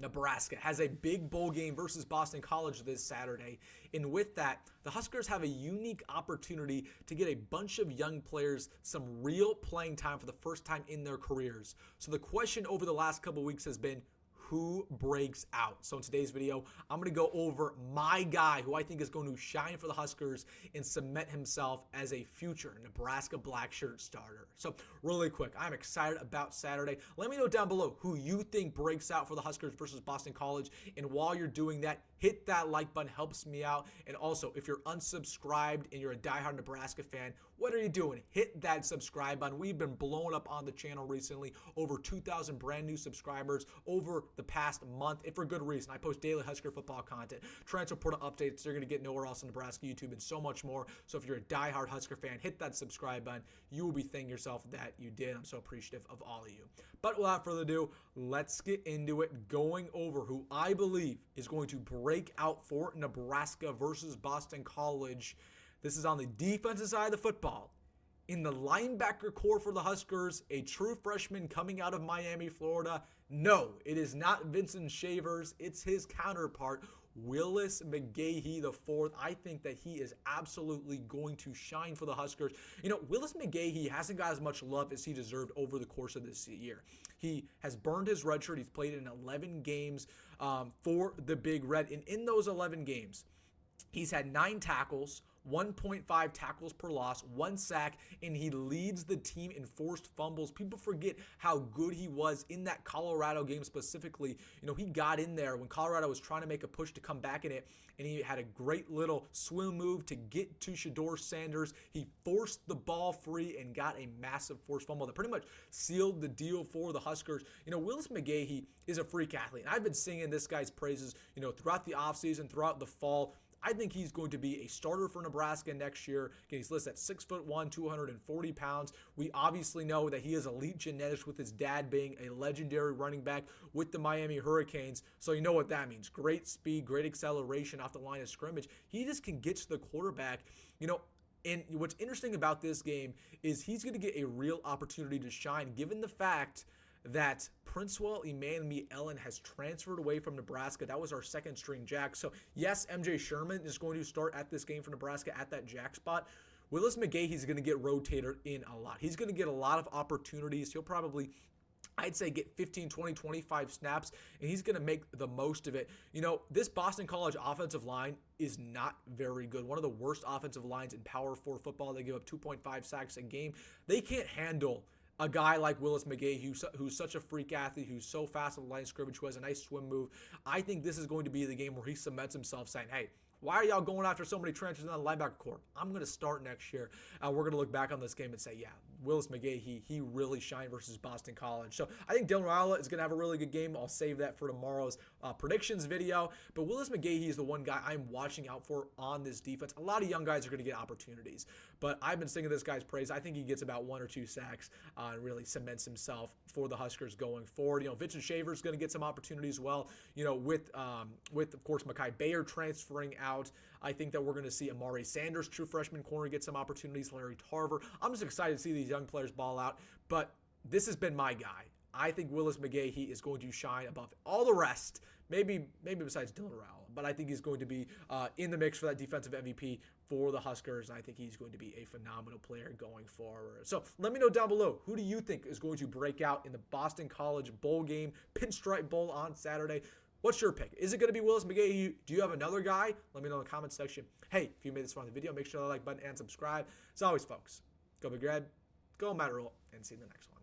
Nebraska has a big bowl game versus Boston College this Saturday. And with that, the Huskers have a unique opportunity to get a bunch of young players some real playing time for the first time in their careers. So the question over the last couple of weeks has been, who breaks out? So in today's video, I'm going to go over my guy who I think is going to shine for the Huskers and cement himself as a future Nebraska black shirt starter. So really quick, I'm excited about Saturday. Let me know down below who you think breaks out for the Huskers versus Boston College. And while you're doing that, hit that like button, helps me out. And also, if you're unsubscribed and you're a diehard Nebraska fan, what are you doing? Hit that subscribe button. We've been blowing up on the channel recently. Over 2,000 brand new subscribers over the past month, and for good reason. I post daily Husker football content, transfer portal updates you're going to get nowhere else on Nebraska YouTube, and so much more. So if you're a diehard Husker fan, hit that subscribe button. You will be thanking yourself that you did. I'm so appreciative of all of you. But without further ado, let's get into it, going over who I believe is going to break out for Nebraska versus Boston College. This is on the defensive side of the football. In the linebacker core for the Huskers, a true freshman coming out of Miami, Florida. No, it is not Vincent Shavers. It's his counterpart, Willis McGahee IV. I think that he is absolutely going to shine for the Huskers. You know, Willis McGahee hasn't got as much love as he deserved over the course of this year. He has burned his red shirt. He's played in 11 games for the Big Red. And in those 11 games, he's had 9 tackles, 1.5 tackles per loss, 1 sack, and he leads the team in forced fumbles. People forget how good he was in that Colorado game specifically. You know, he got in there when Colorado was trying to make a push to come back in it, and he had a great little swim move to get to Shedeur Sanders. He forced the ball free and got a massive forced fumble that pretty much sealed the deal for the Huskers. You know, Willis McGahee is a freak athlete, and I've been singing this guy's praises, you know, throughout the offseason, throughout the fall. I think he's going to be a starter for Nebraska next year. Again, he's listed at 6'1", 240 pounds. We obviously know that he has elite genetics with his dad being a legendary running back with the Miami Hurricanes. So you know what that means. Great speed, great acceleration off the line of scrimmage. He just can get to the quarterback. You know, and what's interesting about this game is he's going to get a real opportunity to shine given the fact that Princewell Emmanuel has transferred away from Nebraska. That was our second string jack. So yes, MJ Sherman is going to start at this game for Nebraska at that jack spot. Willis McGahee is going to get rotated in a lot. He's going to get a lot of opportunities. He'll probably, I'd say, get 15, 20, 25 snaps, and he's going to make the most of it. You know, this Boston College offensive line is not very good. One of the worst offensive lines in Power 4 football. They give up 2.5 sacks a game. They can't handle a guy like Willis McGahee, who's such a freak athlete, who's so fast on the line of scrimmage, who has a nice swim move. I think this is going to be the game where he cements himself saying, hey, why are y'all going after so many transfers in the linebacker core? I'm going to start next year. We're going to look back on this game and say, yeah, Willis McGahee, he really shined versus Boston College. So I think Dylan Raiola is going to have a really good game. I'll save that for tomorrow's predictions video. But Willis McGahee is the one guy I'm watching out for on this defense. A lot of young guys are going to get opportunities. But I've been singing this guy's praise. I think he gets about 1 or 2 sacks and really cements himself for the Huskers going forward. You know, Vincent Shavers is going to get some opportunities as well. You know, with of course, Mekhi Bayer transferring out. I think that we're going to see Amari Sanders, true freshman corner, get some opportunities. Larry Tarver. I'm just excited to see these young players ball out. But this has been my guy. I think Willis McGahee is going to shine above all the rest, maybe besides Dylan Rhule. But I think he's going to be in the mix for that defensive MVP for the Huskers. And I think he's going to be a phenomenal player going forward. So let me know down below, who do you think is going to break out in the Boston College Bowl game, Pinstripe Bowl on Saturday? What's your pick? Is it going to be Willis McGahee? Do you have another guy? Let me know in the comment section. Hey, if you made this far in the video, make sure to like button and subscribe. As always, folks, go Big Red, go Rhule, and see you in the next one.